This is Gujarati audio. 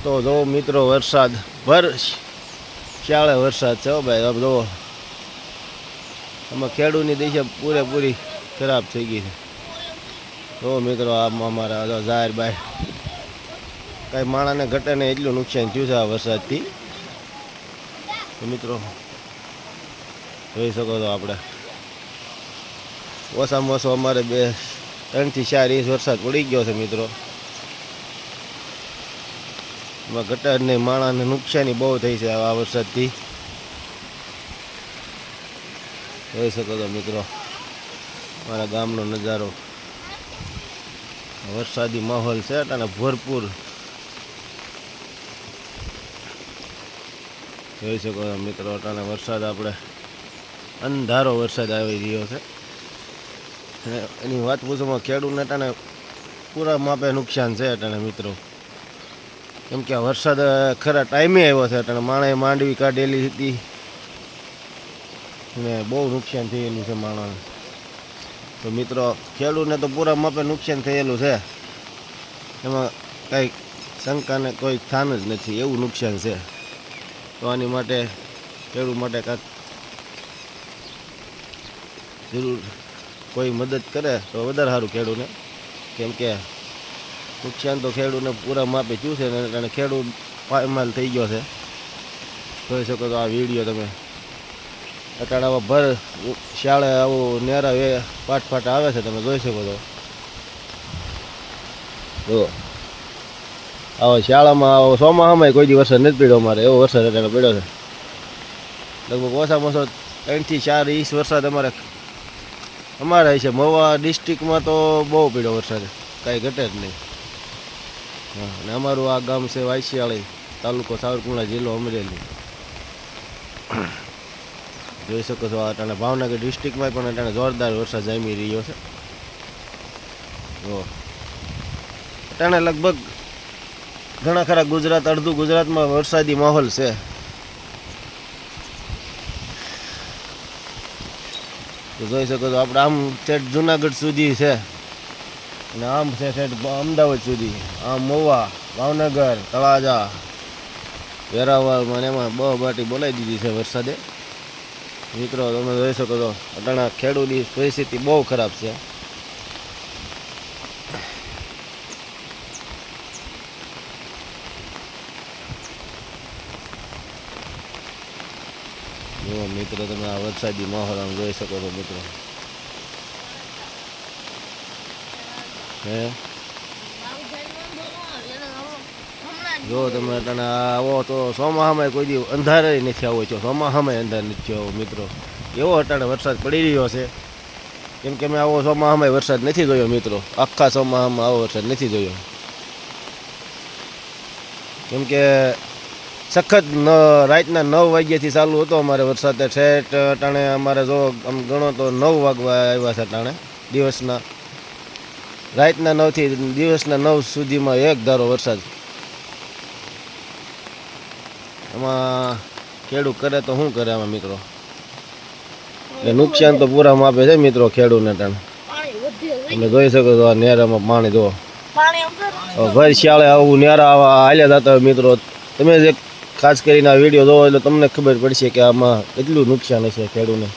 તો જો મિત્રો વરસાદ ભર શાળે વરસાદ છે ભાઈ. આમ જુઓ આમાં ખેડૂતની દિશા પૂરેપૂરી ખરાબ થઈ ગઈ છે. જો મિત્રો આમાં અમારા જાહેર બાય કાંઈ માણસને ઘટે ને એટલું નુકસાન થયું છે આ વરસાદથી. મિત્રો જોઈ શકો છો આપણે ઓછામાં ઓછો અમારે 3 થી 4 ઇંચ વરસાદ પડી ગયો છે મિત્રો. એમાં ગટર નહીં, માણસને નુકસાની બહુ થઈ છે આ વરસાદથી. જોઈ શકો છો મિત્રો મારા ગામનો નજારો. વરસાદી માહોલ છે અને ભરપૂર જોઈ શકો છો મિત્રો. અટાણે વરસાદ આપણે અંધારો વરસાદ આવી રહ્યો છે. એની વાત પૂછવામાં ખેડૂતને અટાણે પૂરા માપે નુકસાન છે અટાણે મિત્રો. કેમ કે આ વરસાદ ખરા ટાઈમે આવ્યો છે. અટાણે માણસે માંડવી કાઢેલી હતી ને બહુ નુકસાન થયેલું છે માણસને. તો મિત્રો ખેડૂતને તો પૂરા માપે નુકસાન થયેલું છે. એમાં કાંઈ શંકાને કોઈ સ્થાન જ નથી, એવું નુકસાન છે. તો આની માટે ખેડૂત માટે કાંઈક જરૂર કોઈ મદદ કરે તો વધારે સારું ખેડૂતને. કેમ કે નુકસાન તો ખેડૂતને પૂરા માપે થયું છે અને ખેડૂત પાયમાલ થઈ ગયો છે. જોઈ શકો તો આ વિડીયો તમે. અટાણે આવા ભર શાળે આવું નેરા પાટ આવે છે, તમે જોઈ શકો છો. જો આવો શાળામાં આવો ચોમાસામાં કોઈ દી વરસાદ નથી પડ્યો અમારે, એવો વરસાદ અટાણે પડ્યો છે. લગભગ ઓછામાં ઓછો 3 થી 4 ઇંચ વરસાદ અમારે છે. મહુવા ડિસ્ટ્રિક્ટમાં તો બહુ પડ્યો વરસાદ, કાંઈ ઘટે જ નહીં. અને અમારું આ ગામ છે વાયસિયાળી, તાલુકો સાવરકુંડલા, જિલ્લો અમરેલી. જોઈ શકો છો અટાણે ભાવનગર ડિસ્ટ્રિક્ટમાં પણ અટાણે જોરદાર વરસાદ જામી રહ્યો છે. જો અટાણે લગભગ ઘણા ખરા ગુજરાત, અડધું ગુજરાતમાં વરસાદી માહોલ છે. તો જોઈ શકો છો આપણે આમ ઠેઠ જુનાગઢ સુધી છે અને આમ છે ઠેઠ અમદાવાદ સુધી. આમ મહુવા, ભાવનગર, તળાજા, વેરાવળ મને એમાં બહુ બાટી બોલાવી દીધી છે વરસાદે. મિત્રો તમે જોઈ શકો છો અટાણા ખેડૂતની પરિસ્થિતિ બહુ ખરાબ છે. જો મિત્રો તમે આ વરસાદી માહોલ આમ જોઈ શકો છો મિત્રો. જો તમે અટાણે આવો તો ચોમાસામાં કોઈ દી અંધારે નથી આવો છો, ચોમાસામાં અંધાર નથી આવો મિત્રો. એવો અટાણે વરસાદ પડી રહ્યો છે. કેમ કે મેં આવો ચોમાસામાં વરસાદ નથી જોયો મિત્રો. આખા ચોમાસામાં આવો વરસાદ નથી જોયો. કેમ કે સખત રાતના 9 વાગ્યાથી ચાલુ હતો અમારે વરસાદ. ઠેઠ અટાણે અમારે જો આમ ગણો તો 9 વાગવા આવ્યા છે અટાણે દિવસના. રાતના 9 થી દિવસના 9 સુધીમાં એક ધારો વરસાદ. એમાં ખેડૂત કરે તો શું કરે આમાં મિત્રો. એટલે નુકસાન તો પૂરા માપે છે મિત્રો ખેડૂતને અટાણે. તમે જોઈ શકો છો આ નેરામાં પાણી જો ભર શાળે આવું નેરા આવા હાલ્યા જતા હોય મિત્રો. તમે જે ખાસ કરીને આ વિડીયો જોવો એટલે તમને ખબર પડશે કે આમાં કેટલું નુકસાન હશે ખેડૂતને.